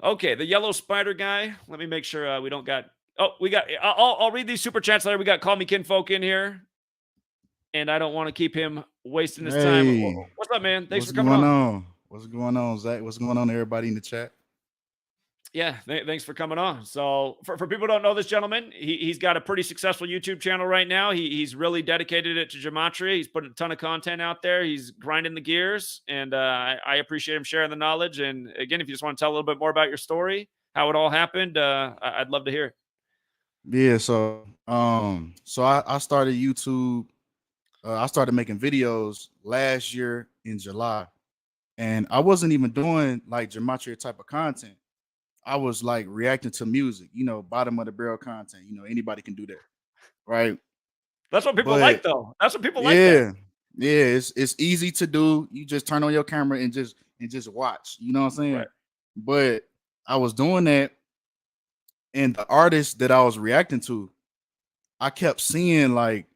Okay, the yellow spider guy. Let me make sure we don't got. Oh, we got. I'll read these super chats later. We got Call Me Kinfolk in here, and I don't want to keep him wasting his time. Hey, What's up, man? Thanks what's for coming going on. on? What's going on, Zach? What's going on, everybody in the chat? Yeah, thanks for coming on. So, for people who don't know this gentleman, he's got a pretty successful YouTube channel right now. He's really dedicated it to Gematria. He's putting a ton of content out there. He's grinding the gears, and I appreciate him sharing the knowledge. And again, if you just want to tell a little bit more about your story, how it all happened, I'd love to hear it. Yeah, so I started YouTube. I started making videos last year in July, and I wasn't even doing like gematria type of content. I was like reacting to music, bottom of the barrel content. Anybody can do that, right? That's what people like, But though. That's what people like. That yeah, yeah, it's easy to do. You just turn on your camera and just watch. You know what I'm saying? right. But I was doing that, and the artists that I was reacting to, I kept seeing like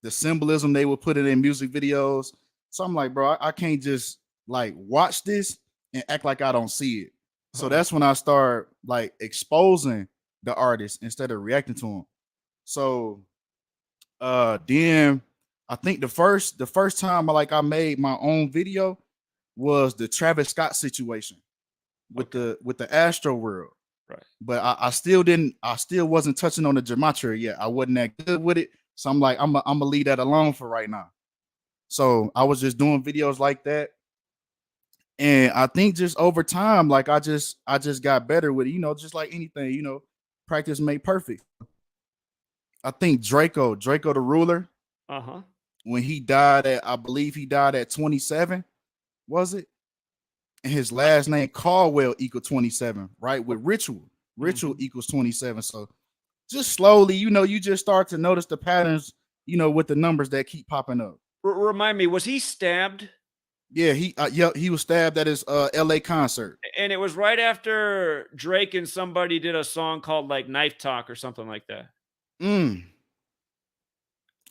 the symbolism they would put it in music videos. So I'm like, bro, I can't just like watch this and act like I don't see it. So that's when I start like exposing the artist instead of reacting to them. So then I think the first time I made my own video was the Travis Scott situation with Okay. the Astro World. Right. But I still wasn't touching on the gematria yet. I wasn't that good with it. So I'm like, I'm gonna leave that alone for right now. So I was just doing videos like that. And I think just over time, like I just got better with it, just like anything, practice made perfect. I think Draco the ruler, Uh huh. when he died I believe he died at 27, was it? And his last name Caldwell equal 27, right? With ritual. Ritual Mm-hmm. equals 27. So just slowly, you just start to notice the patterns, with the numbers that keep popping up. Remind me, was he stabbed? Yeah, he was stabbed at his LA concert. And it was right after Drake and somebody did a song called like Knife Talk or something like that. Mm,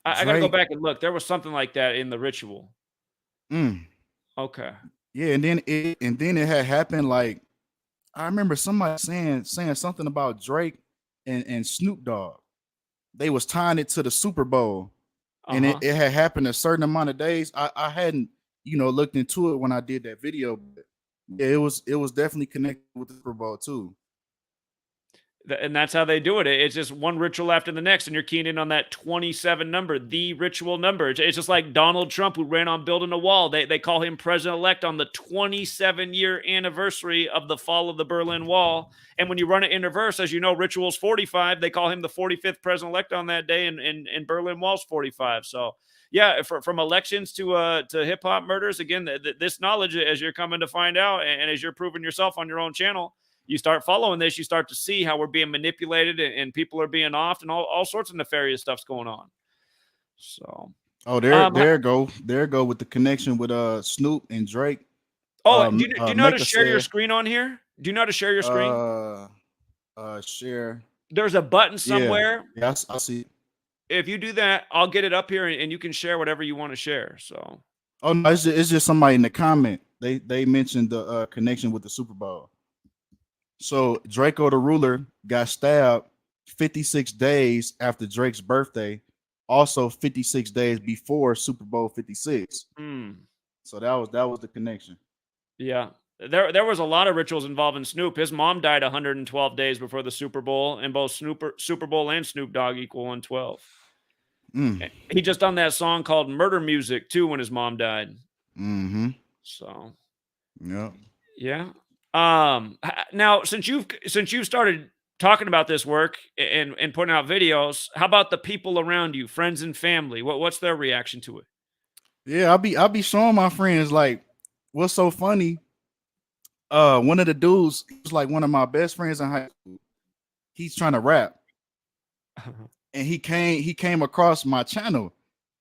I got to go Drake. back and look. There was something like that in the ritual. Mm. Okay. Yeah, and then it had happened like I remember somebody saying something about Drake and Snoop Dogg. They was tying it to the Super Bowl, Uh and it, huh. it had happened a certain amount of days. I hadn't, looked into it when I did that video, but yeah, it was definitely connected with the Super Bowl too. And that's how they do it. It's just one ritual after the next, and you're keying in on that 27 number, the ritual number. It's just like Donald Trump, who ran on building a wall. They call him president elect on the 27-year anniversary of the fall of the Berlin Wall. And when you run it in reverse, as you know, ritual's 45. They call him the 45th president elect on that day, and Berlin Wall's 45. So yeah, from elections to hip hop murders, again, this knowledge, as you're coming to find out, and as you're proving yourself on your own channel, you start following this, you start to see how we're being manipulated, and people are being offed, and all sorts of nefarious stuff's going on. So, Oh, there, um, there go with the connection with Snoop and Drake. do you know how to Mecca share your said, screen on here? Do you know how to share your screen? uh, share. There's a button Yeah, somewhere. yeah, I see. If you do that, I'll get it up here, and you can share whatever you want to share. So, Oh no, it's just somebody in the comment. They mentioned the connection with the Super Bowl. So Draco the ruler got stabbed 56 days after Drake's birthday, also 56 days before Super Bowl 56. hmm. So that was the connection. Yeah. There was a lot of rituals involving Snoop. His mom died 112 days before the Super Bowl, and both Super Bowl and Snoop Dogg equal 112. Mm. He just done that song called Murder Music too when his mom died. Mm-hmm. So, Yep. yeah. Now since you've started talking about this work and putting out videos, how about the people around you, friends and family? What's their reaction to it? Yeah, I'll be showing my friends like what's so funny. One of the dudes, he was like one of my best friends in high school. He's trying to rap, and he came across my channel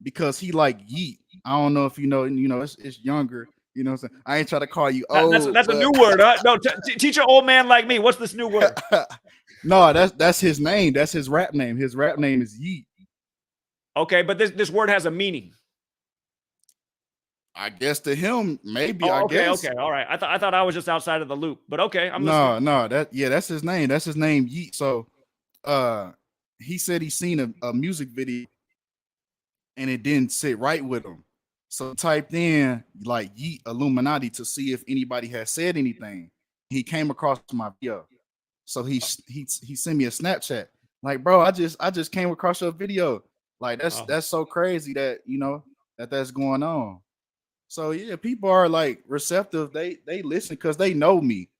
because he like Yeet. I don't know if it's younger. You know what I'm saying? I ain't trying to call you That's old, that's a but new word, huh? No, teach an old man like me. What's this new word? no, that's his name. That's his rap name. His rap name is Yeet. Okay, but this word has a meaning. I guess to him, maybe. I Oh, okay, guess. okay, all right. I thought I was just outside of the loop, but okay, I'm listening. No, that's his name. That's his name, Yeet. So, uh, he said he seen a music video and it didn't sit right with him. So typed in like Yeet Illuminati to see if anybody had said anything. He came across my video. So he sent me a Snapchat. Like, bro, I just came across your video. Like Oh, that's so crazy that that's going on. So yeah, people are like receptive. They listen because they know me.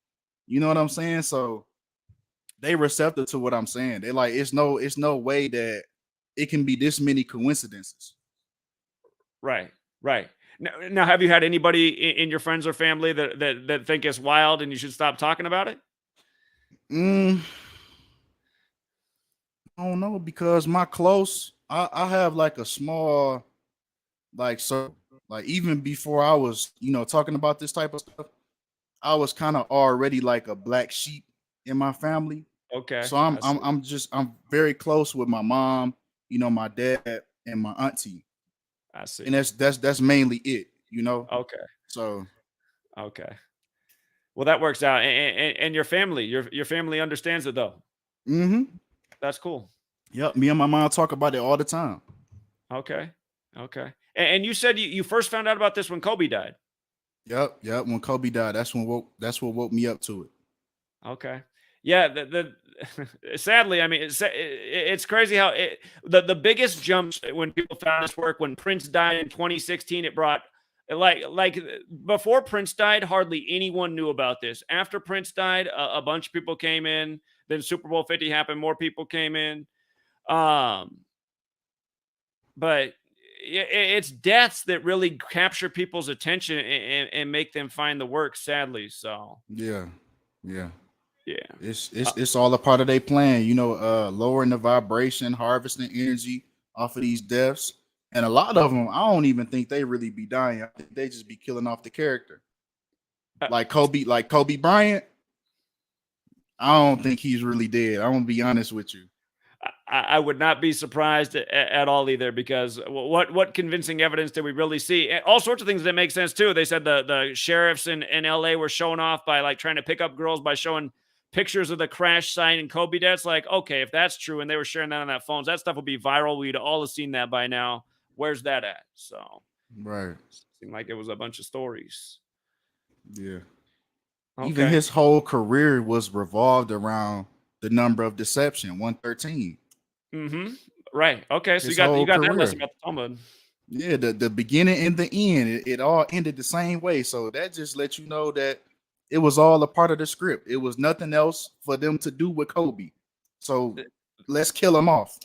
You know what I'm saying? So they receptive to what I'm saying. They like it's no way that it can be this many coincidences. right, right. Now, have you had anybody in your friends or family that think it's wild and you should stop talking about it? Mm, I don't know because my close, I have like a small like so like even before I was talking about this type of stuff, I was kind of already like a black sheep in my family. Okay, So I'm I I'm see. I'm just I'm very close with my mom, my dad and my auntie, I and see. that's mainly it. Okay, So okay. Well, that works out, and your family, your family understands it though. mm-hmm. That's cool. Yep, me and my mom talk about it all the time. Okay, okay. And you said you first found out about this when Kobe died. Yep. When Kobe died, that's what woke me up to it. Okay. Yeah, sadly, I mean, it's crazy how the biggest jumps when people found this work when Prince died in 2016, it brought like before Prince died, hardly anyone knew about this. After Prince died, a bunch of people came in. Then Super Bowl 50 happened, more people came in. Um, but it's deaths that really capture people's attention and make them find the work. Sadly, so Yeah, yeah. yeah. It's Uh, it's it's all a part of their plan, lowering the vibration, harvesting energy off of these deaths. And a lot of them, I don't even think they really be dying. I think they just be killing off the character. uh, Like Kobe Bryant, I don't think he's really dead. I'm gonna be honest with you. I would not be surprised at all either because what convincing evidence did we really see? And all sorts of things that make sense too. They said the sheriffs in LA were showing off by like trying to pick up girls by showing pictures of the crash site and Kobe deaths. Like, okay, if that's true and they were sharing that on that phones, that stuff would be viral. We'd all have seen that by now. Where's that at? So Right. seemed like it was a bunch of stories. Yeah. Even Okay. his whole career was revolved around the number of deception, 113. Mm-hmm. Right. Okay. So His you whole got that lesson career. about the Talmud. Yeah, the beginning and the end, it all ended the same way. So that just lets you know that it was all a part of the script. It was nothing else for them to do with Kobe. So let's kill him off.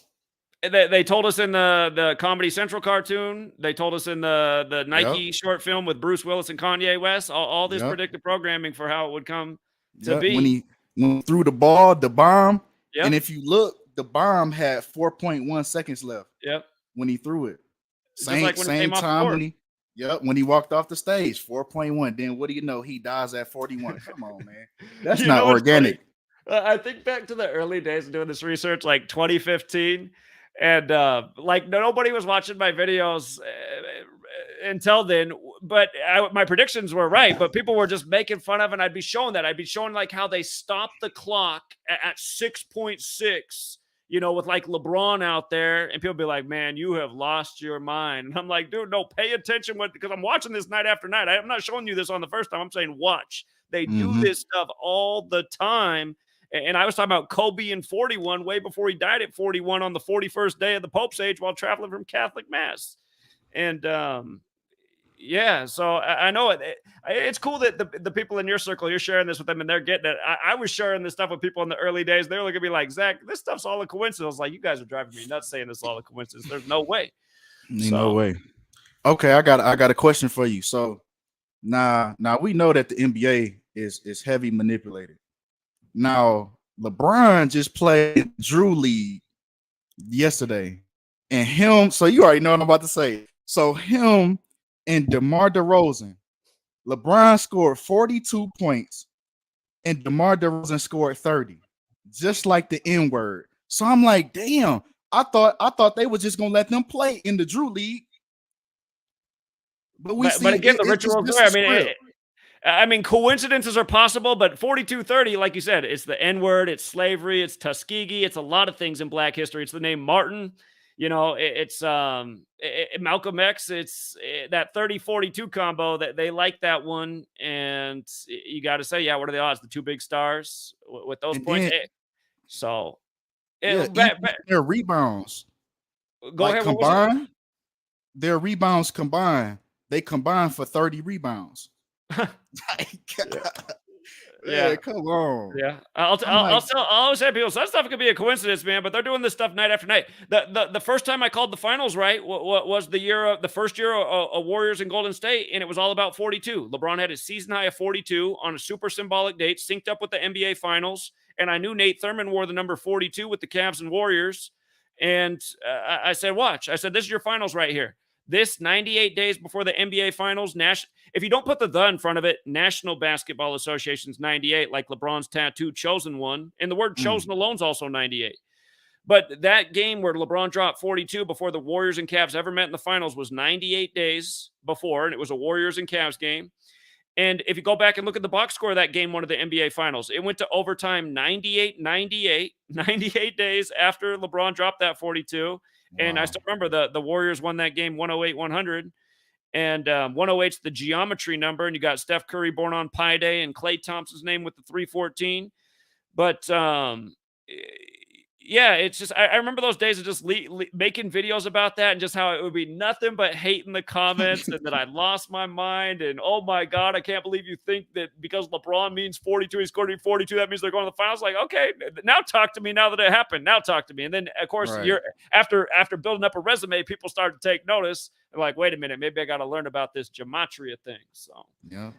They told us in the Comedy Central cartoon. They told us in the Yep. Nike short film with Bruce Willis and Kanye West. All this Yep. predictive programming for how it would come to Yep. When be. he threw the ball, the bomb, and Yep. if you look, the bomb had 4.1 seconds left Yep. when he threw it. Just Same like when it same came off the time board. when he walked off the stage, 4.1. Then what do you know? He dies at 41. Come on, man. That's You not know what's funny? organic. I think back to the early days of doing this research, like 2015, and like nobody was watching my videos until then. But my predictions were right. But people were just making fun of, and I'd be showing that. I'd be showing like how they stopped the clock at 6.6. With like LeBron out there, and people be like, "Man, you have lost your mind." And I'm like, "Dude, no, pay attention, because I'm watching this night after night. I'm not showing you this on the first time. I'm saying watch. They do Hmm. this stuff all the time." And I was talking about Kobe in 41 way before he died at 41 on the 41st day of the Pope's age while traveling from Catholic Mass. And yeah, so I know it's cool that the people in your circle, you're sharing this with them and they're getting it. I was sharing this stuff with people in the early days. They were looking at me like, Zach, this stuff's all a coincidence. I was like, you guys are driving me nuts saying this is all a coincidence. There's no way. Ain't no So way. Okay, I got a question for you. So now we know that the NBA is heavy manipulated. Now LeBron just played Drew League yesterday, and him. So you already know what I'm about to say. So him and DeMar DeRozan, LeBron scored 42 points, and DeMar DeRozan scored 30, just like the N word. So I'm like, damn. I thought they was just gonna let them play in the Drew League. But we But see again, the it's ritual's just there. a script. I mean, coincidences are possible, but 4230, like you said, it's the N word, it's slavery, it's Tuskegee, it's a lot of things in Black history. It's the name Martin. You know, it's Malcolm X. It's that 3042 combo that they like that one, and you got to say, yeah, what are the odds? The two big stars with those And points. then So, yeah, even their rebounds, go like ahead. What was it? combined, their rebounds combined, they combine for 30 rebounds. Yeah, Man, yeah. come on. Yeah, I'm like, I'll always say people, so that stuff could be a coincidence, man. But they're doing this stuff night after night. The first time I called the finals right, what was the first year of Warriors and Golden State, and it was all about 42. LeBron had his season high of 42 on a super symbolic date, synced up with the NBA Finals, and I knew Nate Thurman wore the number 42 with the Cavs and Warriors, and I said, watch, I said, this is your finals right here. This 98 days before the NBA Finals, if you don't put the in front of it, National Basketball Association's 98, like LeBron's tattoo, chosen one. And the word chosen alone is also 98. But that game where LeBron dropped 42 before the Warriors and Cavs ever met in the finals was 98 days before, and it was a Warriors and Cavs game. And if you go back and look at the box score of that game, one of the NBA Finals, it went to overtime 98-98, 98 days after LeBron dropped that 42. And I wow. still remember the Warriors won that game 108-100. And 108's the geometry number, and you got Steph Curry born on Pi Day and Klay Thompson's name with the 314. But yeah, it's just I remember those days of just making videos about that and just how it would be nothing but hate in the comments and that I lost my mind and oh my god, I can't believe you think that because LeBron means 42, he scored 42, that means they're going to the finals. Like, okay, now talk to me now that it happened. Now talk to me. And then of course Right. you're after building up a resume, people started to take notice. They're like, wait a minute, maybe I got to learn about this gematria thing. So Yeah.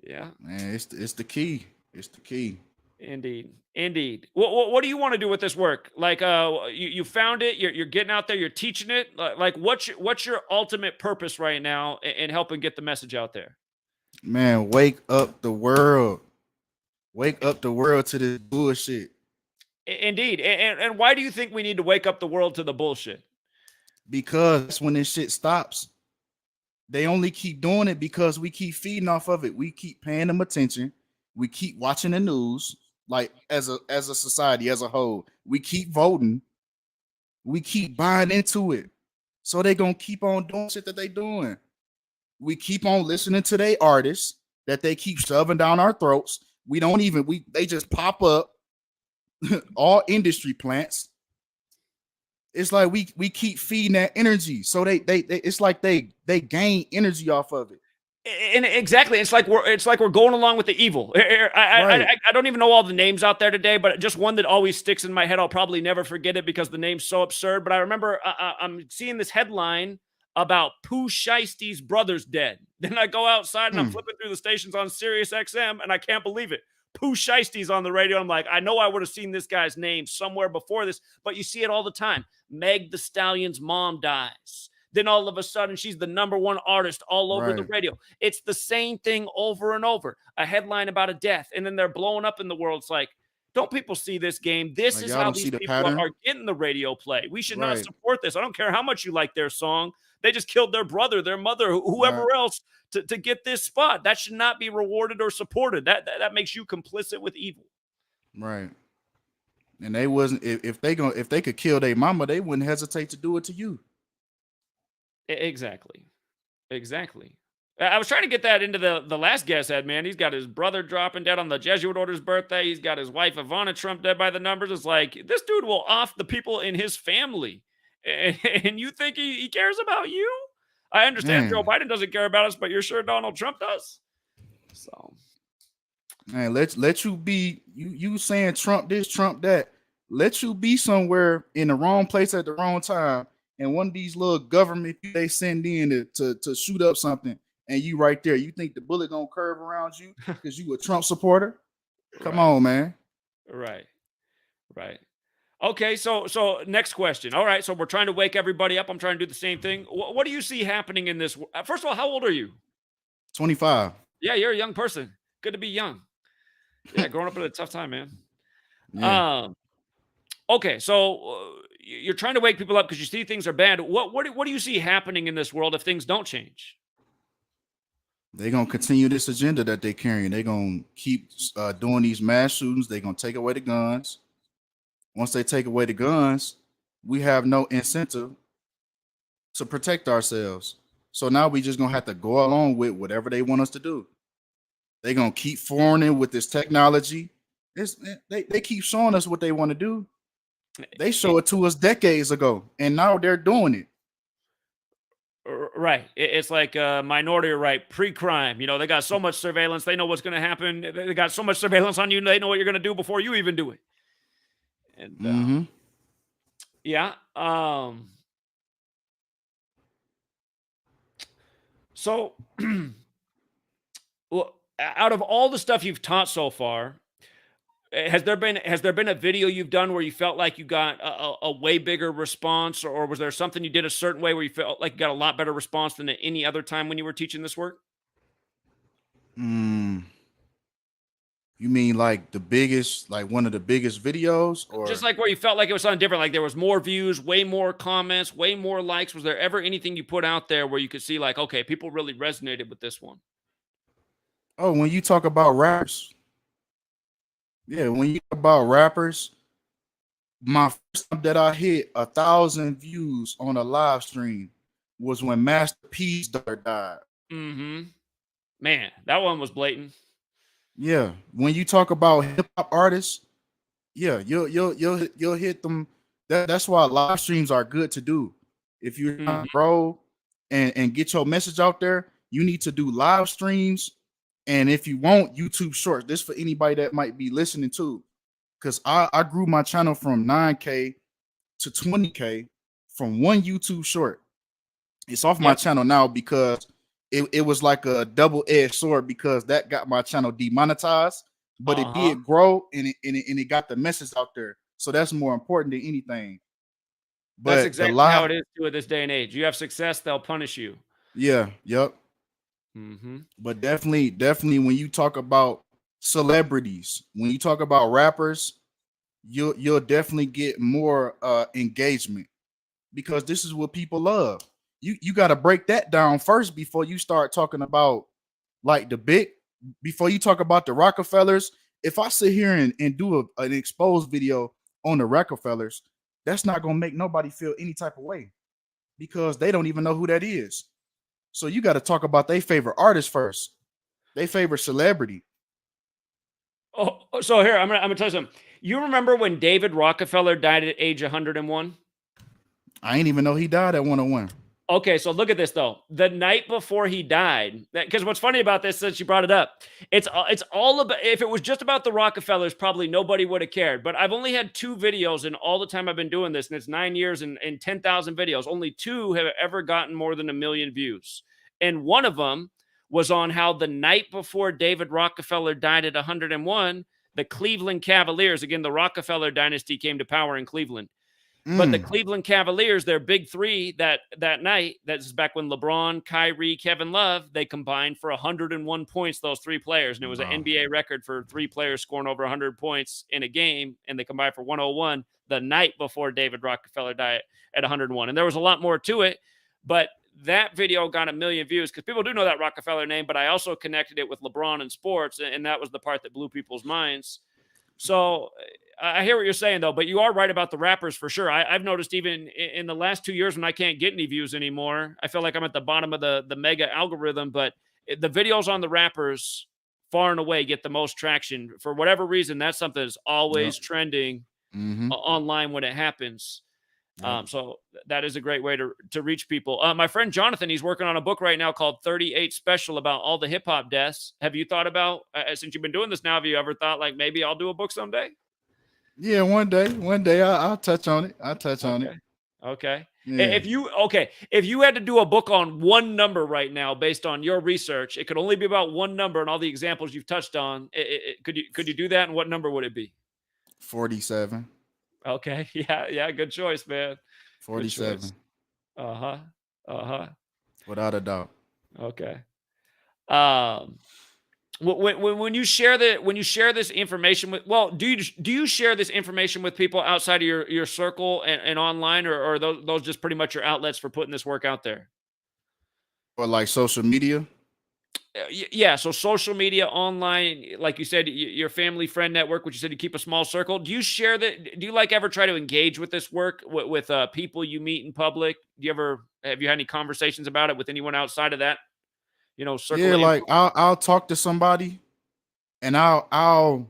yeah. Man, it's the key. It's the key. Indeed, indeed. What do you want to do with this work? Like, you found it. You're getting out there. You're teaching it. Like, what's your ultimate purpose right now in helping get the message out there? Man, wake up the world. Wake up the world to this bullshit. Indeed, and why do you think we need to wake up the world to the bullshit? Because when this shit stops, they only keep doing it because we keep feeding off of it. We keep paying them attention. We keep watching the news. Like as a society as a whole, we keep voting. We keep buying into it. So they gonna keep on doing shit that they doing. We keep on listening to their artists that they keep shoving down our throats. We don't even they just pop up all industry plants. It's like we keep feeding that energy. So they it's like they gain energy off of it. And exactly, it's like we're going along with the evil. I don't even know all the names out there today, but just one that always sticks in my head. I'll probably never forget it because the name's so absurd. But I remember I'm seeing this headline about Pooh Shiesty's brother's dead. Then I go outside and I'm flipping through the stations on Sirius XM, and I can't believe it. Pooh Shiesty's on the radio. I'm like, I know I would have seen this guy's name somewhere before this, but you see it all the time. Meg the Stallion's mom dies. Then all of a sudden, she's the #1 artist all over the radio. It's the same thing over and over. A headline about a death, and then they're blowing up in the world. It's like, don't people see this game? This Like is y'all how don't see these the people pattern. are getting the radio play. We should not Right. support this. I don't care how much you like their song. They just killed their brother, their mother, whoever Right. else to get this spot. That should not be rewarded or supported. That makes you complicit with evil. Right. And they wasn't if they could kill their mama, they wouldn't hesitate to do it to you. Exactly. Exactly. I was trying to get that into the last guest had, man. He's got his brother dropping dead on the Jesuit order's birthday. He's got his wife Ivana Trump dead by the numbers. It's like this dude will off the people in his family, and you think he cares about you? I understand Joe Man, Biden doesn't care about us, but you're sure Donald Trump does. So man, let you be you saying Trump this, Trump that. Let you be somewhere in the wrong place at the wrong time, and one of these little government they send in to shoot up something, and you right there. You think the bullet gonna curve around you because you a Trump supporter? Come right, on, man. right, right. Okay, so next question. All right, so we're trying to wake everybody up. I'm trying to do the same thing. What do you see happening in this? First of all, how old are you? 25. Yeah, you're a young person. Good to be young. Yeah, growing up at a tough time, man. Yeah. Um, Okay, so you're trying to wake people up because you see things are bad. What do you see happening in this world if things don't change? They're gonna continue this agenda that they're carrying. They're gonna keep doing these mass shootings. They're gonna take away the guns. Once they take away the guns, we have no incentive to protect ourselves. So now we just gonna have to go along with whatever they want us to do. They're gonna keep foreigning with this technology. They keep showing us what they want to do. They show it to us decades ago, and now they're doing it. Right. It's like Minority Right pre-crime. They got so much surveillance. They know what's going to happen. They got so much surveillance on you. They know what you're going to do before you even do it. And Mm-hmm. yeah. So, well, out of all the stuff you've taught so far, has there been a video you've done where you felt like you got a way bigger response, or was there something you did a certain way where you felt like you got a lot better response than at any other time when you were teaching this work? Mm, you mean like the biggest, like one of the biggest videos, Just or like where you felt like it was something different, like there was more views, way more comments, way more likes. Was there ever anything you put out there where you could see like, okay, people really resonated with this one? oh, when you talk about rappers, yeah, when you talk about rappers, my first time that I hit 1,000 views on a live stream was when Master P's daughter died. Mhm. Man, that one was blatant. Yeah, when you talk about hip hop artists, yeah, you'll hit them. That's why live streams are good to do. If you're trying to Mhm. grow and get your message out there, you need to do live streams. And if you want YouTube Shorts, this for anybody that might be listening to, because I grew my channel from 9K to 20K from one YouTube short. It's off my Yep. channel now because it was like a double-edged sword because that got my channel demonetized, but it Uh-huh. did grow and it got the message out there. So that's more important than anything. That's But the exactly how live, it is too at this day and age. You have success, they'll punish you. yeah, yep. Mhm. But definitely when you talk about celebrities, when you talk about rappers, you'll definitely get more engagement because this is what people love. You got to break that down first before you start talking about like the big, before you talk about the Rockefellers. If I sit here and do an exposed video on the Rockefellers, that's not gonna make nobody feel any type of way because they don't even know who that is. So you got to talk about their favorite artist first, their favorite celebrity. So here, I'm gonna tell you something. You remember when David Rockefeller died at age 101? I ain't even know he died at 101. Okay, so look at this though. The night before he died, because what's funny about this, since you brought it up, it's all about. If it was just about the Rockefellers, probably nobody would have cared. But I've only had two videos in all the time I've been doing this, and it's 9 years and 10,000 videos. Only two have ever gotten more than 1 million views, and one of them was on how the night before David Rockefeller died at 101, the Cleveland Cavaliers, again the Rockefeller dynasty, came to power in Cleveland. But the Mm. Cleveland Cavaliers, their big three that night, that's back when LeBron, Kyrie, Kevin Love, they combined for 101 points, those three players. And it was an Wow. NBA record for three players scoring over 100 points in a game. And they combined for 101 the night before David Rockefeller died at 101. And there was a lot more to it. But that video got 1 million views because people do know that Rockefeller name. But I also connected it with LeBron and sports. And that was the part that blew people's minds. So I hear what you're saying, though, but you are right about the rappers for sure. I've noticed even in the last 2 years when I can't get any views anymore, I feel like I'm at the bottom of the mega algorithm. But the videos on the rappers far and away get the most traction for whatever reason. That's something that's Yep. always trending Mm-hmm. online when it happens. Yep. So that is a great way to reach people. My friend Jonathan, he's working on a book right now called 38 Special about all the hip hop deaths. Have you thought about, since you've been doing this now, have you ever thought like maybe I'll do a book someday? Yeah, one day I'll touch on it. I'll touch on it. Okay. Okay. Yeah. If you had to do a book on one number right now based on your research, it could only be about one number and all the examples you've touched on. Could you do that? And what number would it be? 47. Okay. Yeah. Yeah. Good choice, man. Good choice. 47. Uh huh. Uh huh. Without a doubt. Okay. Um. When you share this information with, well, do you share this information with people outside of your circle and online, or those just pretty much your outlets for putting this work out there? Or like social media. Yeah, so social media, online, like you said, your family friend network, which you said you keep a small circle. Do you share that? Do you like ever try to engage with this work with people you meet in public? Do you ever have you had any conversations about it with anyone outside of that, circle Yeah, of like influence? I'll talk to somebody and I'll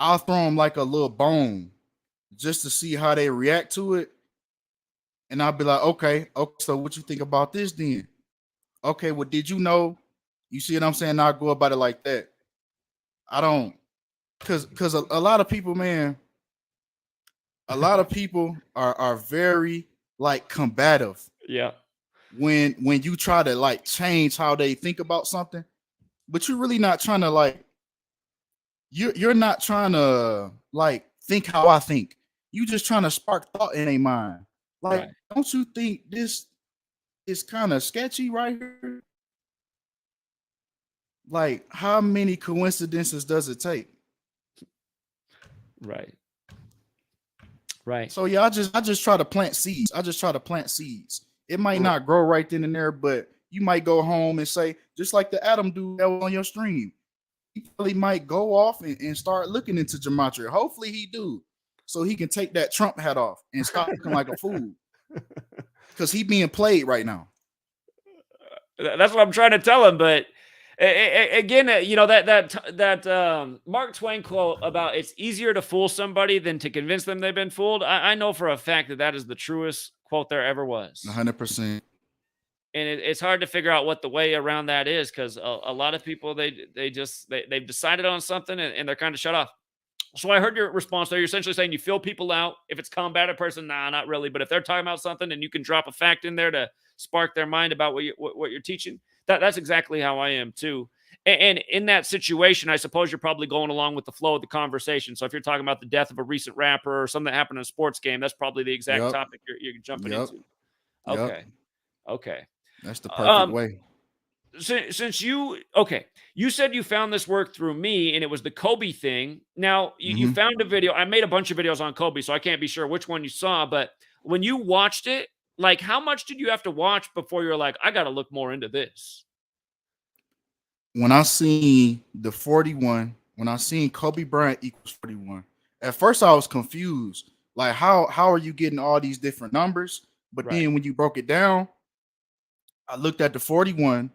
throw them like a little bone just to see how they react to it. And I'll be like, okay, so what you think about this then? Okay, well, did you know? You see what I'm saying? I'll go about it like that. I don't, cause a lot of people, man, a lot of people are very like combative Yeah, when you try to like change how they think about something, but you're really not trying to like you're not trying to like think how I think. You just trying to spark thought in a mind. Like, right, don't you think this is kind of sketchy right here? Like, how many coincidences does it take? right, right, So yeah, I just try to plant seeds. I just try to plant seeds. It might r- not grow right then and there, but you might go home and say, just like the Adam dude that was on your stream, he probably might go off and start looking into gematria. Hopefully he do, so he can take that Trump hat off and stop looking like a fool. Because he being played right now. That's what I'm trying to tell him. But again, that Mark Twain quote about it's easier to fool somebody than to convince them they've been fooled. I know for a fact that is the truest quote there ever was. 100%. And it's hard to figure out what the way around that is, because a lot of people they've decided on something, and they're kind of shut off. So I heard your response there. You're essentially saying you fill people out. If it's combative person, nah, not really. But if they're talking about something and you can drop a fact in there to spark their mind about what you're teaching, that's exactly how I am too. And in that situation, I suppose you're probably going along with the flow of the conversation. So if you're talking about the death of a recent rapper or something that happened in a sports game, that's probably the exact Yep. topic you're jumping Yep. into. Yep. Okay. Okay. That's the perfect Um, way. since you said you found this work through me, and it was the Kobe thing. Now you Hmm. found a video. I made a bunch of videos on Kobe, so I can't be sure which one you saw. But when you watched it, like, how much did you have to watch before you're like, I got to look more into this? When I seen the 41, when I seen Kobe Bryant equals 41, at first I was confused. Like, how are you getting all these different numbers? But Right. then when you broke it down, I looked at the 41.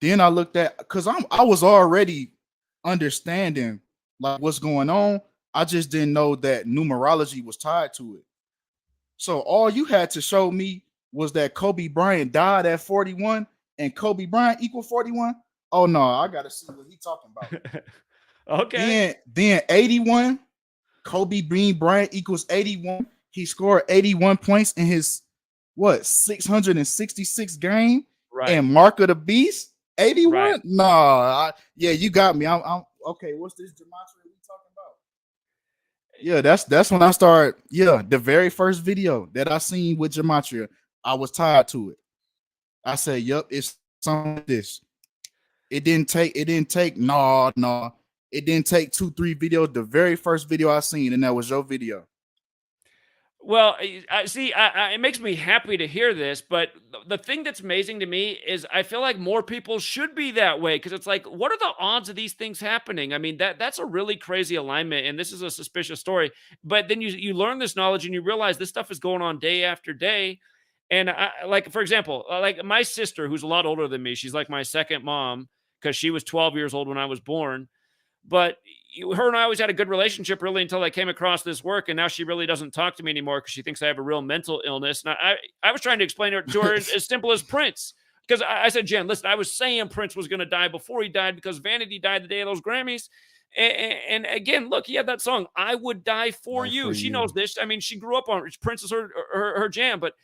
Then I looked at, because I was already understanding like what's going on. I just didn't know that numerology was tied to it. So all you had to show me was that Kobe Bryant died at 41 and Kobe Bryant equal 41. Oh no, I gotta see what he talking about. Okay. Then 81, Kobe Bean Bryant equals 81. He scored 81 points in his what 666 game Right. and Mark of the Beast Right. 81. No, yeah, you got me. I'm okay. What's this gematria we talking about? Yeah, that's when I start. Yeah, the very first video that I seen with gematria, I was tied to it. I said, "Yup, it's some of this." It didn't take. It didn't take. No, no. It didn't take 2, 3 videos. The very first video I seen, and that was your video. Well, I see. It makes me happy to hear this, but the thing that's amazing to me is I feel like more people should be that way, because it's like, what are the odds of these things happening? I mean, that's a really crazy alignment, and this is a suspicious story. But then you learn this knowledge and you realize this stuff is going on day after day. And like, for example, like my sister, who's a lot older than me, she's like my second mom, because she was 12 years old when I was born. But her and I always had a good relationship, really, until I came across this work, and now she really doesn't talk to me anymore because she thinks I have a real mental illness. And I was trying to explain it to her as simple as Prince, because I said, Jen, listen, I was saying Prince was going to die before he died because Vanity died the day of those Grammys. And again, look, he had that song, "I Would Die for Die You." for She you. knows this. I mean, she grew up on it. Prince is her jam, but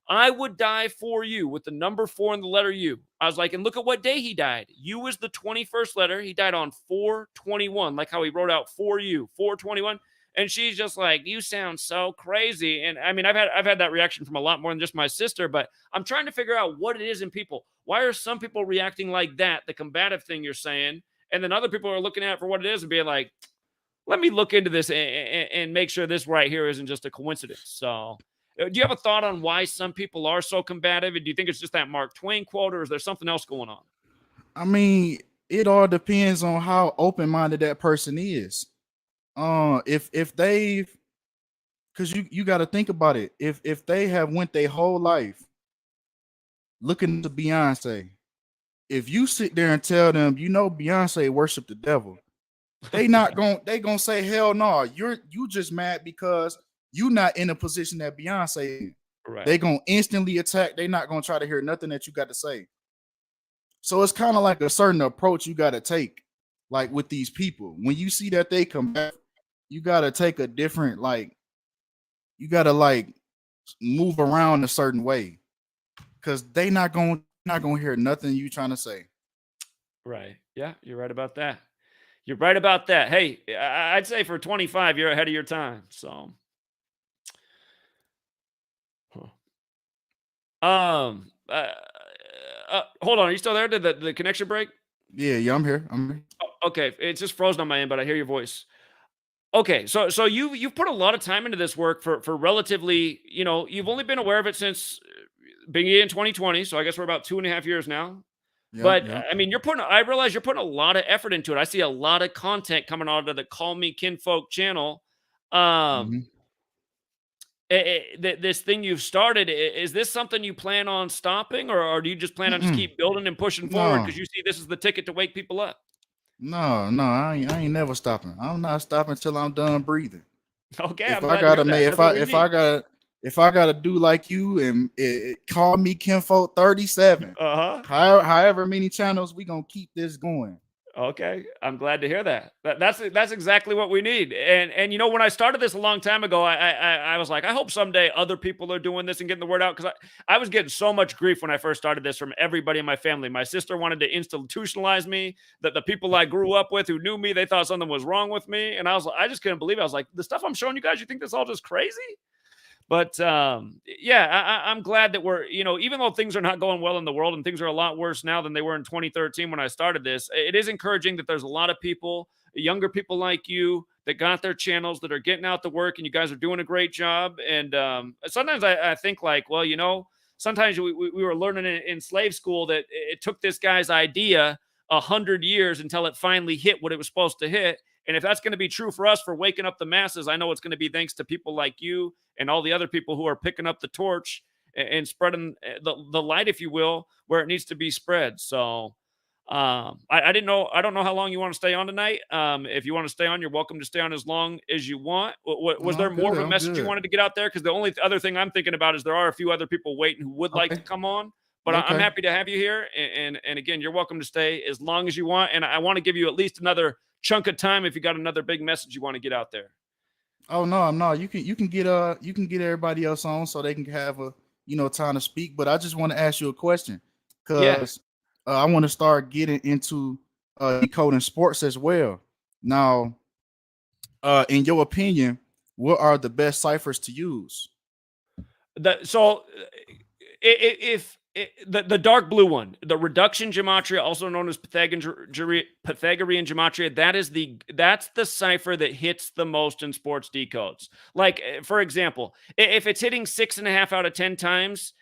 "I Would Die for You" with the number 4 and the letter U. I was like, and look at what day he died. U is the 21st letter. He died on 4/21, like how he wrote out for you, 4/21. And she's just like, "You sound so crazy." And I mean, I've had that reaction from a lot more than just my sister, but I'm trying to figure out what it is in people. Why are some people reacting like that, the combative thing you're saying, and then other people are looking at it for what it is and being like, "Let me look into this and make sure this right here isn't just a coincidence." So, do you have a thought on why some people are so combative? And do you think it's just that Mark Twain quote, or is there something else going on? I mean, it all depends on how open minded that person is. If they've, because you got to think about it. If they have went their whole life looking to Beyonce, if you sit there and tell them, Beyonce worship the devil, they gonna say, hell no, you just mad because you not in a position that Beyonce in. They Right. gonna instantly attack. They not gonna try to hear nothing that you got to say. So it's kind of like a certain approach you got to take, like with these people. When you see that they come back, you got to take a different, like, you got to like move around a certain way because they not gonna hear nothing you trying to say. Right. Yeah, you're right about that. You're right about that. Hey, I'd say for 25, you're ahead of your time. So, huh. Hold on. Are you still there? Did the connection break? Yeah, I'm here. I'm here. Okay, it's just frozen on my end, but I hear your voice. Okay, so you've put a lot of time into this work for relatively, you've only been aware of it since beginning in 2020. So I guess we're about 2.5 years now. Yep, But yep. I mean, I realize you're putting a lot of effort into it. I see a lot of content coming out of the Call Me Kinfolk channel. Um, Hmm. this thing you've started, is this something you plan on stopping, or do you just plan on just Mm-mm. keep building and pushing forward No, because you see this is the ticket to wake people up? no. I ain't never stopping. I'm not stopping until I'm done breathing. Okay, If I'm I glad to hear gotta that. make, That's what we need. if I gotta do like you and call me Kinfolk 37. Uh huh. However many channels, we gonna keep this going. Okay, I'm glad to hear that. That's exactly what we need. And when I started this a long time ago, I was like, I hope someday other people are doing this and getting the word out, because I was getting so much grief when I first started this from everybody in my family. My sister wanted to institutionalize me. That the people I grew up with who knew me, they thought something was wrong with me, and I just couldn't believe it. I was like, the stuff I'm showing you guys, you think this is all just crazy? But yeah, I'm glad that we're, even though things are not going well in the world and things are a lot worse now than they were in 2013 when I started this, it is encouraging that there's a lot of people, younger people like you, that got their channels, that are getting out to work, and you guys are doing a great job. And sometimes I think, like, well, sometimes we were learning in slave school that it took this guy's idea 100 years until it finally hit what it was supposed to hit. And if that's going to be true for us for waking up the masses, I know it's going to be thanks to people like you and all the other people who are picking up the torch and spreading the light, if you will, where it needs to be spread. So I didn't know. I don't know how long you want to stay on tonight. If you want to stay on, you're welcome to stay on as long as you want. No, Was there I'm more good. of a I'm message you good. wanted to get out there? Because the only other thing I'm thinking about is there are a few other people waiting who would like to Okay. come on. But I'm Okay. happy to have you here. And again, you're welcome to stay as long as you want. And I want to give you at least another chunk of time if you got another big message you want to get out there. Oh no, no. You can get everybody else on so they can have a time to speak. But I just want to ask you a question Yeah. because I want to start getting into decoding sports as well. Now, in your opinion, what are the best ciphers to use? The dark blue one, the reduction gematria, also known as Pythagorean gematria, that's the cipher that hits the most in sports decodes. Like, for example, if it's hitting 6.5 out of 10 times,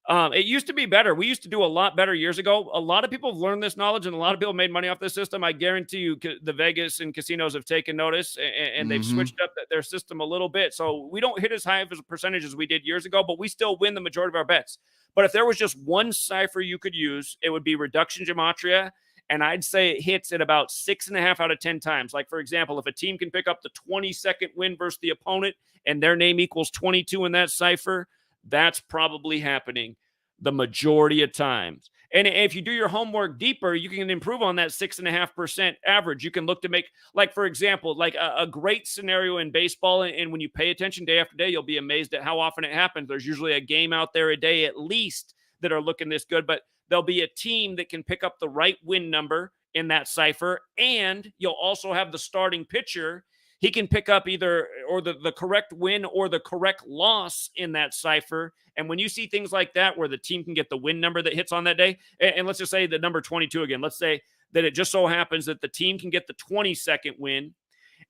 it used to be better. We used to do a lot better years ago. A lot of people have learned this knowledge, and a lot of people made money off this system. I guarantee you, the Vegas and casinos have taken notice, and they've Mm-hmm. switched up their system a little bit. So we don't hit as high of a percentage as we did years ago, but we still win the majority of our bets. But if there was just one cipher you could use, it would be reduction gematria. And I'd say it hits at about 6.5 out of 10 times. Like, for example, if a team can pick up the 22nd win versus the opponent and their name equals 22 in that cipher, that's probably happening the majority of times. And if you do your homework deeper, you can improve on that 6.5% average. You can look to make, like, for example, like a great scenario in baseball. And when you pay attention day after day, you'll be amazed at how often it happens. There's usually a game out there a day at least that are looking this good, but there'll be a team that can pick up the right win number in that cipher. And you'll also have the starting pitcher he can pick up either or the correct win or the correct loss in that cipher. And when you see things like that, where the team can get the win number that hits on that day, and let's just say the number 22 again, let's say that it just so happens that the team can get the 22nd win,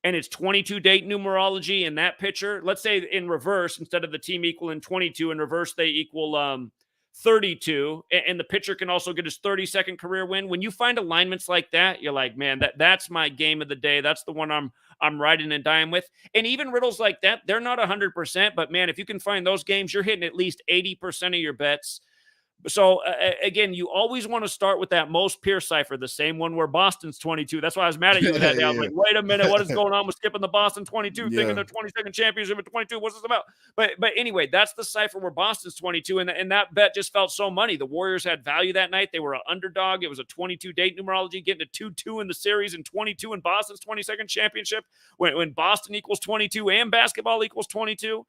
and it's 22 date numerology in that picture. Let's say in reverse, instead of the team equaling 22, in reverse, they equal 32. And the pitcher can also get his 32nd career win. When you find alignments like that, you're like, man, that's my game of the day. That's the one I'm riding and dying with. And even riddles like that, they're not 100%, but man, if you can find those games, you're hitting at least 80% of your bets. So again, you always want to start with that most pure cipher, the same one where Boston's 22. That's why I was mad at you that day. I was like, wait a minute, what is going on with skipping the Boston 22, thinking the 22nd championship at 22? What's this about? But anyway, that's the cipher where Boston's 22, and that bet just felt so money. The Warriors had value that night. They were an underdog. It was a 22 date numerology, getting a 2-2 in the series and 22 in Boston's 22nd championship when Boston equals 22 and basketball equals 22.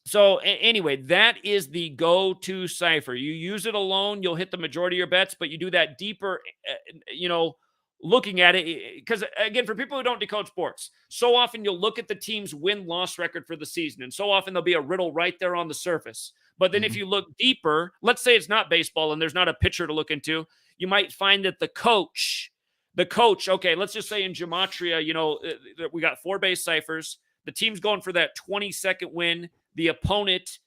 So anyway, that is the go-to cipher. You use it alone, you'll hit the majority of your bets, but you do that deeper, looking at it. Because again, for people who don't decode sports, so often you'll look at the team's win-loss record for the season, and so often there'll be a riddle right there on the surface. But then if you look deeper, let's say it's not baseball and there's not a pitcher to look into, you might find that the coach, okay, let's just say in Gematria, we got 4 base ciphers. The team's going for that 22nd win. The opponent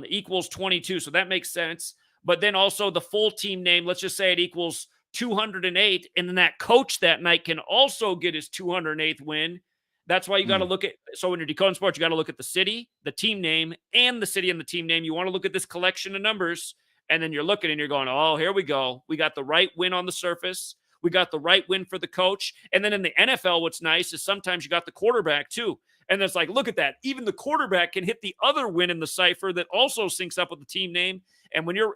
equals 22, so that makes sense. But then also the full team name, let's just say it equals 208, and then that coach that night can also get his 208th win. That's why you got to look at, so when you're decoding sports, you got to look at the city, the team name, and the city and the team name. You want to look at this collection of numbers, and then you're looking and you're going, oh, here we go. We got the right win on the surface. We got the right win for the coach. And then in the NFL, what's nice is sometimes you got the quarterback too. And it's like, look at that. Even the quarterback can hit the other win in the cipher that also syncs up with the team name. And when you're,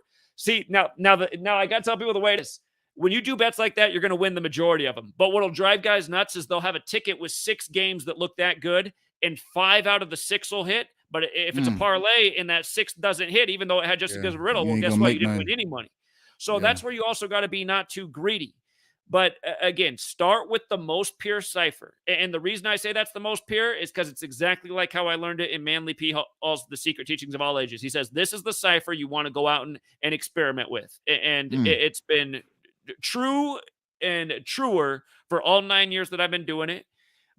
now I got to tell people the way it is. When you do bets like that, you're going to win the majority of them. But what'll drive guys nuts is they'll have a ticket with 6 games that look that good, and 5 out of the 6 will hit. But if it's a parlay and that 6 doesn't hit, even though it had just as good as a riddle, well, guess what? You didn't win any money. So that's where you also got to be not too greedy. But again, start with the most pure cipher. And the reason I say that's the most pure is because it's exactly like how I learned it in Manly P. Hall's The Secret Teachings of All Ages. He says, this is the cipher you want to go out and experiment with. And it's been true and truer for all 9 years that I've been doing it.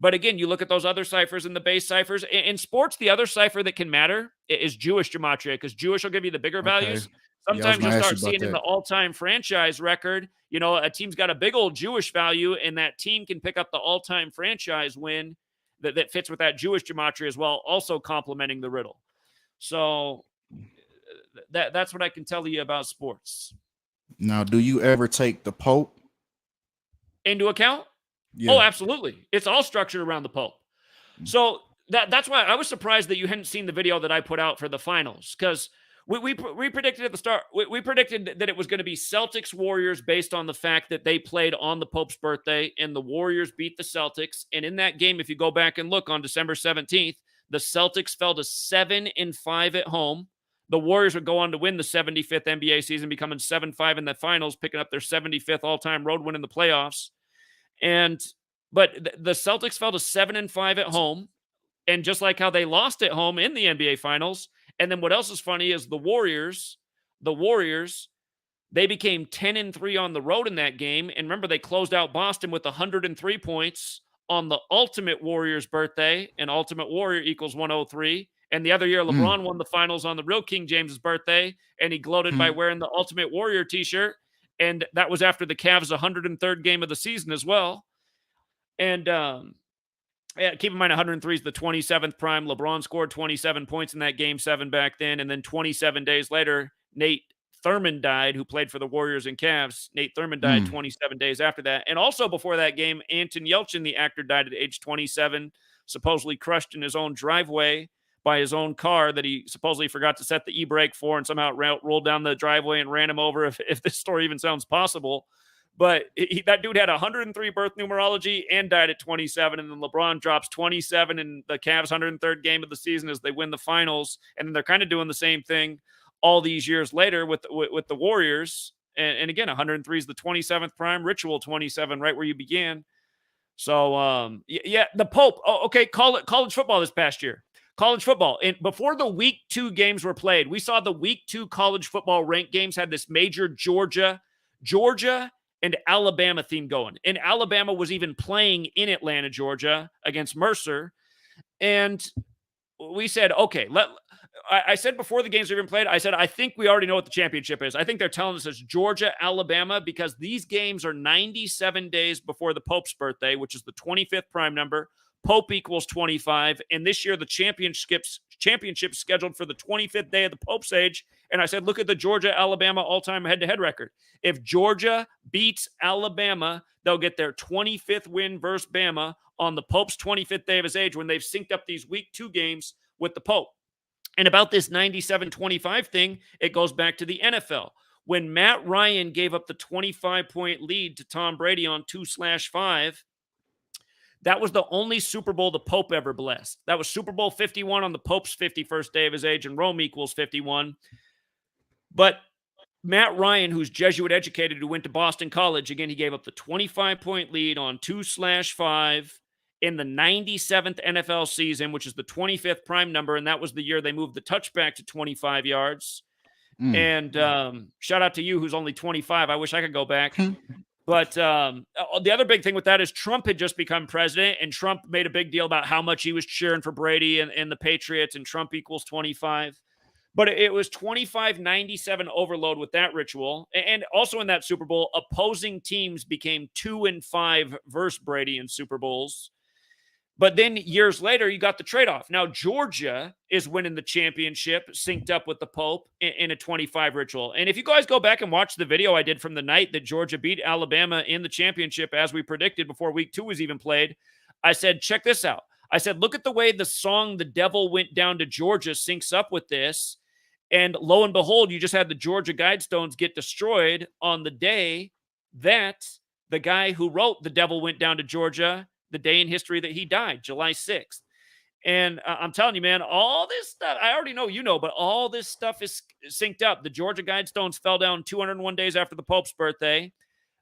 But again, you look at those other ciphers and the base ciphers. In sports, the other cipher that can matter is Jewish Gematria, because Jewish will give you the bigger values. Sometimes you'll start seeing in the all-time franchise record, a team's got a big old Jewish value, and that team can pick up the all-time franchise win that fits with that Jewish Gematria as well, also complementing the riddle. So that's what I can tell you about sports. Now, do you ever take the Pope into account? Yeah. Oh, absolutely. It's all structured around the Pope. So that's why I was surprised that you hadn't seen the video that I put out for the finals, because we predicted at the start, we predicted that it was going to be Celtics Warriors based on the fact that they played on the Pope's birthday, and the Warriors beat the Celtics. And in that game, if you go back and look on December 17th, the Celtics fell to 7-5 at home. The Warriors would go on to win the 75th NBA season, becoming 7-5 in the finals, picking up their 75th all-time road win in the playoffs. But the Celtics fell to 7-5 at home. And just like how they lost at home in the NBA finals. And then what else is funny is the Warriors, they became 10-3 on the road in that game. And remember, they closed out Boston with 103 points on the Ultimate Warriors birthday, and Ultimate Warrior equals 103. And the other year, LeBron won the finals on the real King James's birthday, and he gloated by wearing the Ultimate Warrior t-shirt. And that was after the Cavs' 103rd game of the season as well. And keep in mind, 103 is the 27th prime. LeBron scored 27 points in that Game 7 back then. And then 27 days later, Nate Thurmond died, who played for the Warriors and Cavs. Nate Thurmond died 27 days after that. And also before that game, Anton Yelchin, the actor, died at age 27, supposedly crushed in his own driveway by his own car that he supposedly forgot to set the e-brake for, and somehow rolled down the driveway and ran him over, if this story even sounds possible. But that dude had 103 birth numerology and died at 27. And then LeBron drops 27 in the Cavs' 103rd game of the season as they win the finals. And then they're kind of doing the same thing all these years later with the Warriors. And again, 103 is the 27th prime, ritual 27, right where you began. So, yeah, the Pope. Oh, okay, call it college football this past year. College football. And before the week 2 games were played, we saw the week 2 college football ranked games had this major Georgia and Alabama theme going. And Alabama was even playing in Atlanta, Georgia against Mercer. And we said, okay, I said before the games were even played, I said, I think we already know what the championship is. I think they're telling us it's Georgia, Alabama, because these games are 97 days before the Pope's birthday, which is the 25th prime number. Pope equals 25. And this year, the championship's scheduled for the 25th day of the Pope's age. And I said, look at the Georgia, Alabama all-time head-to-head record. If Georgia beats Alabama, they'll get their 25th win versus Bama on the Pope's 25th day of his age when they've synced up these week 2 games with the Pope. And about this 97-25 thing, it goes back to the NFL. When Matt Ryan gave up the 25-point lead to Tom Brady on 2/5, that was the only Super Bowl the Pope ever blessed. That was Super Bowl 51 on the Pope's 51st day of his age, and Rome equals 51. But Matt Ryan, who's Jesuit educated, who went to Boston College, again, he gave up the 25-point lead on 2/5 in the 97th NFL season, which is the 25th prime number, and that was the year they moved the touchback to 25 yards. And shout out to you, who's only 25. I wish I could go back. But the other big thing with that is Trump had just become president, and Trump made a big deal about how much he was cheering for Brady and the Patriots, and Trump equals 25. But it was 25-97 overload with that ritual. And also in that Super Bowl, opposing teams became 2-5 versus Brady in Super Bowls. But then years later, you got the trade-off. Now, Georgia is winning the championship, synced up with the Pope in a 25 ritual. And if you guys go back and watch the video I did from the night that Georgia beat Alabama in the championship, as we predicted before week 2 was even played, I said, check this out. I said, look at the way the song "The Devil Went Down to Georgia" syncs up with this. And lo and behold, you just had the Georgia Guidestones get destroyed on the day that the guy who wrote "The Devil Went Down to Georgia," the day in history that he died, July 6th. And I'm telling you, man, all this stuff, I already know you know, but all this stuff is synced up. The Georgia Guidestones fell down 201 days after the Pope's birthday.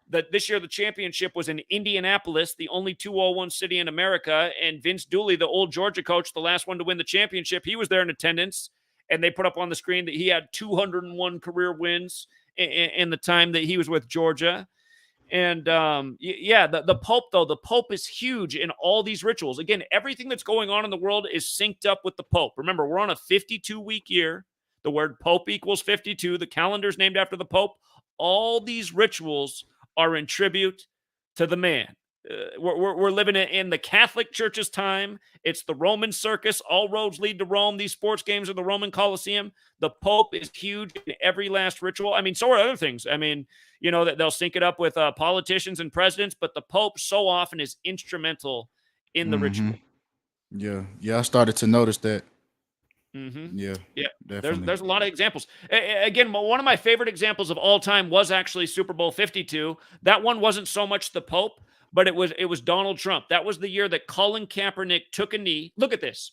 This year, the championship was in Indianapolis, the only 201 city in America. And Vince Dooley, the old Georgia coach, the last one to win the championship, he was there in attendance. And they put up on the screen that he had 201 career wins in the time that he was with Georgia. And the Pope, though, the Pope is huge in all these rituals. Again, everything that's going on in the world is synced up with the Pope. Remember, we're on a 52-week year. The word Pope equals 52. The calendar's named after the Pope. All these rituals are in tribute to the man. We're living in the Catholic Church's time. It's the Roman circus. All roads lead to Rome. These sports games are the Roman Colosseum. The Pope is huge in every last ritual. I mean, so are other things. I mean, you know, that they'll sync it up with politicians and presidents, but the Pope so often is instrumental in the ritual. Yeah. I started to notice that. Yeah. Definitely. There's a lot of examples. Again, one of my favorite examples of all time was actually Super Bowl 52. That one wasn't so much the Pope, but it was Donald Trump. That was the year that Colin Kaepernick took a knee. Look at this.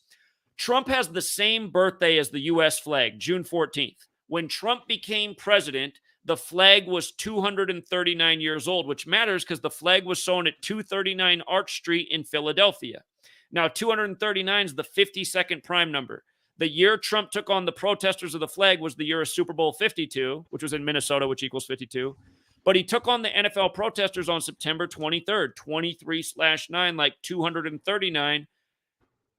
Trump has the same birthday as the U.S. flag, June 14th. When Trump became president, the flag was 239 years old, which matters because the flag was sewn at 239 Arch Street in Philadelphia. Now, 239 is the 52nd prime number. The year Trump took on the protesters of the flag was the year of Super Bowl 52, which was in Minnesota, which equals 52. But he took on the NFL protesters on September 23rd, 23/9, like 239.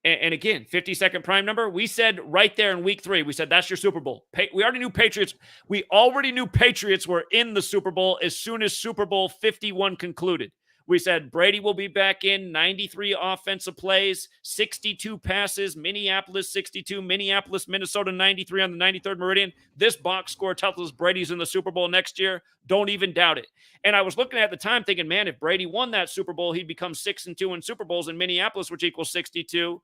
And again, 52nd prime number. We said right there in week 3, we said, that's your Super Bowl. We already knew Patriots. We already knew Patriots were in the Super Bowl as soon as Super Bowl 51 concluded. We said Brady will be back in, 93 offensive plays, 62 passes, Minneapolis 62, Minneapolis, Minnesota 93 on the 93rd Meridian. This box score tells us Brady's in the Super Bowl next year. Don't even doubt it. And I was looking at the time thinking, man, if Brady won that Super Bowl, he'd become 6-2 in Super Bowls in Minneapolis, which equals 62.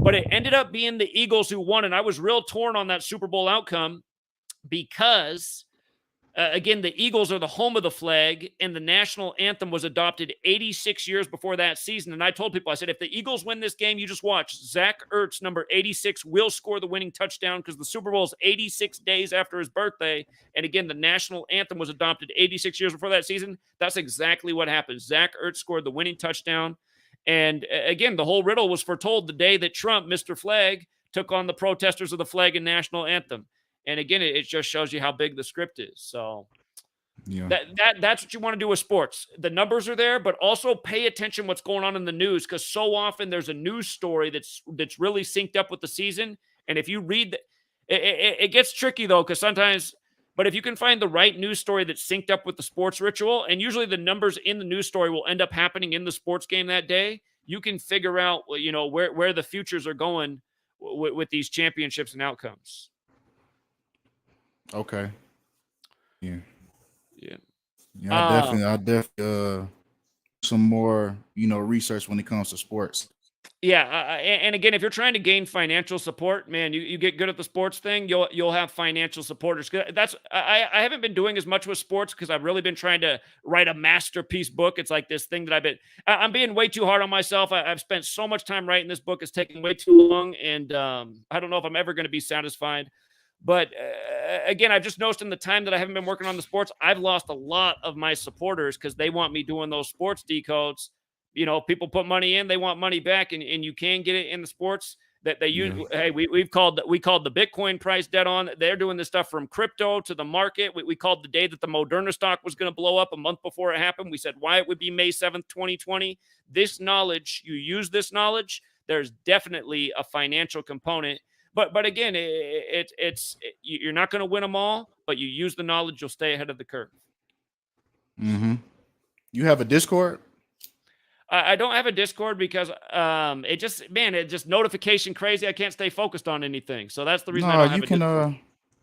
But it ended up being the Eagles who won, and I was real torn on that Super Bowl outcome because again, the Eagles are the home of the flag, and the national anthem was adopted 86 years before that season. And I told people, I said, if the Eagles win this game, you just watch. Zach Ertz, number 86, will score the winning touchdown because the Super Bowl is 86 days after his birthday. And again, the national anthem was adopted 86 years before that season. That's exactly what happened. Zach Ertz scored the winning touchdown. And again, the whole riddle was foretold the day that Trump, Mr. Flag, took on the protesters of the flag and national anthem. And again, it just shows you how big the script is. So Yeah. that's what you want to do with sports. The numbers are there, but also pay attention what's going on in the news, because so often there's a news story that's really synced up with the season. And if you read it gets tricky though, because sometimes, but if you can find the right news story that's synced up with the sports ritual, and usually the numbers in the news story will end up happening in the sports game that day, you can figure out, where the futures are going with these championships and outcomes. Okay. Yeah. Yeah. Yeah. I definitely some more, research when it comes to sports. Yeah, and again, if you're trying to gain financial support, man, you get good at the sports thing, you'll have financial supporters. 'Cause that's I haven't been doing as much with sports because I've really been trying to write a masterpiece book. It's like this thing that I'm being way too hard on myself. I've spent so much time writing this book; it's taking way too long, and I don't know if I'm ever going to be satisfied. But again, I've just noticed in the time that I haven't been working on the sports, I've lost a lot of my supporters because they want me doing those sports decodes. People put money in, they want money back, and you can get it in the sports that they use. Yeah. Hey, we called the Bitcoin price dead on. They're doing this stuff from crypto to the market. We called the day that the Moderna stock was going to blow up a month before it happened. We said why it would be May 7th, 2020. This knowledge, you use this knowledge, there's definitely a financial component. But again, you're not going to win them all, but you use the knowledge, you'll stay ahead of the curve. Mm-hmm. You have a Discord? I don't have a Discord because it just notification crazy. I can't stay focused on anything. So that's the reason I No, don't have a Discord.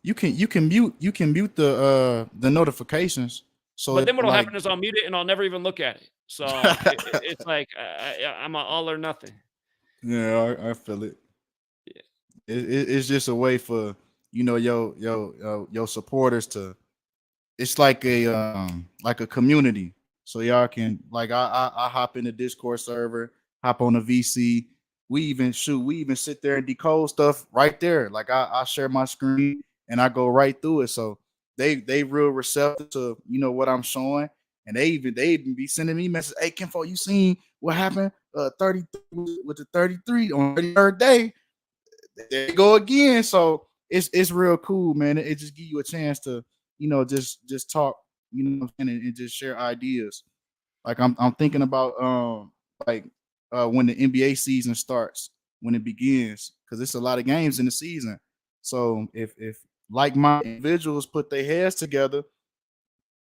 you can mute the notifications. So But it then what'll like happen is I'll mute it and I'll never even look at it. So it's like I'm a all or nothing. Yeah, I feel it. Yeah. It's just a way for your supporters to. It's like a community, so y'all can like I hop in the Discord server, hop on the VC. We even sit there and decode stuff right there. Like I share my screen and I go right through it. So they real receptive to what I'm showing, and they even be sending me messages. Hey, Kinfolk, you seen what happened? 33 with the 33 on the 33rd day. There you go again. So it's real cool, man. It just give you a chance to just talk, and just share ideas. Like I'm thinking about like when the NBA season starts, when it begins, because it's a lot of games in the season. So if like my individuals put their heads together,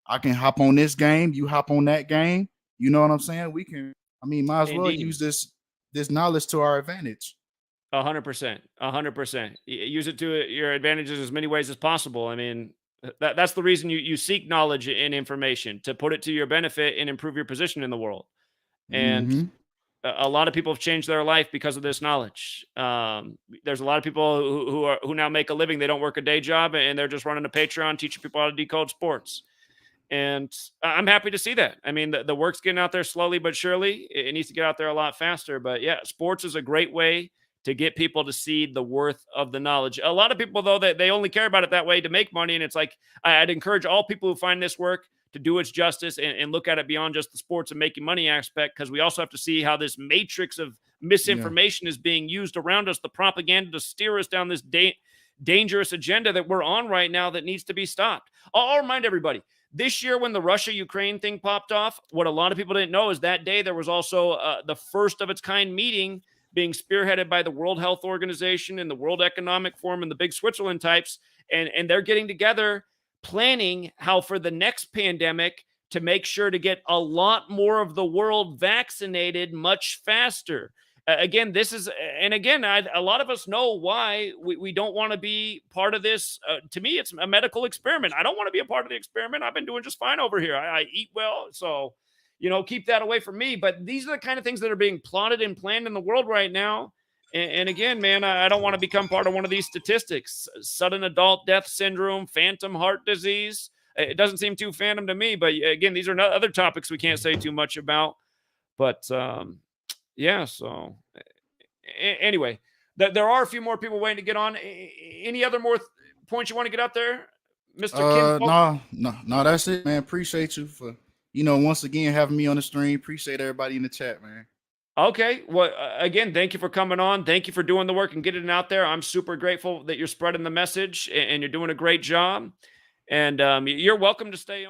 I can hop on this game, you hop on that game. You know what I'm saying? We can. I mean, might as well Indeed. use this knowledge to our advantage. 100%. 100%. Use it to your advantages as many ways as possible. I mean, that's the reason you seek knowledge and information, to put it to your benefit and improve your position in the world. And Mm-hmm. a lot of people have changed their life because of this knowledge. There's a lot of people who now make a living. They don't work a day job and they're just running a Patreon teaching people how to decode sports. And I'm happy to see that. I mean, the work's getting out there slowly but surely. It needs to get out there a lot faster. But yeah, sports is a great way to get people to see the worth of the knowledge. A lot of people, though, that they only care about it that way to make money. And it's like, I'd encourage all people who find this work to do its justice and look at it beyond just the sports and making money aspect, because we also have to see how this matrix of Yeah. misinformation is being used around us, the propaganda to steer us down this dangerous agenda that we're on right now that needs to be stopped. I'll remind everybody, this year, when the Russia-Ukraine thing popped off, what a lot of people didn't know is that day there was also the first of its kind meeting being spearheaded by the World Health Organization and the World Economic Forum and the big Switzerland types. And they're getting together, planning how for the next pandemic to make sure to get a lot more of the world vaccinated much faster. Again, a lot of us know why we don't want to be part of this. To me, it's a medical experiment. I don't want to be a part of the experiment. I've been doing just fine over here. I eat well. So, keep that away from me. But these are the kind of things that are being plotted and planned in the world right now. And again, man, I don't want to become part of one of these statistics. Sudden adult death syndrome, phantom heart disease. It doesn't seem too phantom to me. But again, these are other topics we can't say too much about. But yeah, so anyway, there are a few more people waiting to get on. Any other more points you want to get up there, Mr. Kinfolk? No, that's it, man. Appreciate you for once again having me on the stream. Appreciate everybody in the chat, man. Okay. Well, again, thank you for coming on. Thank you for doing the work and getting it out there. I'm super grateful that you're spreading the message and you're doing a great job. And you're welcome to stay on.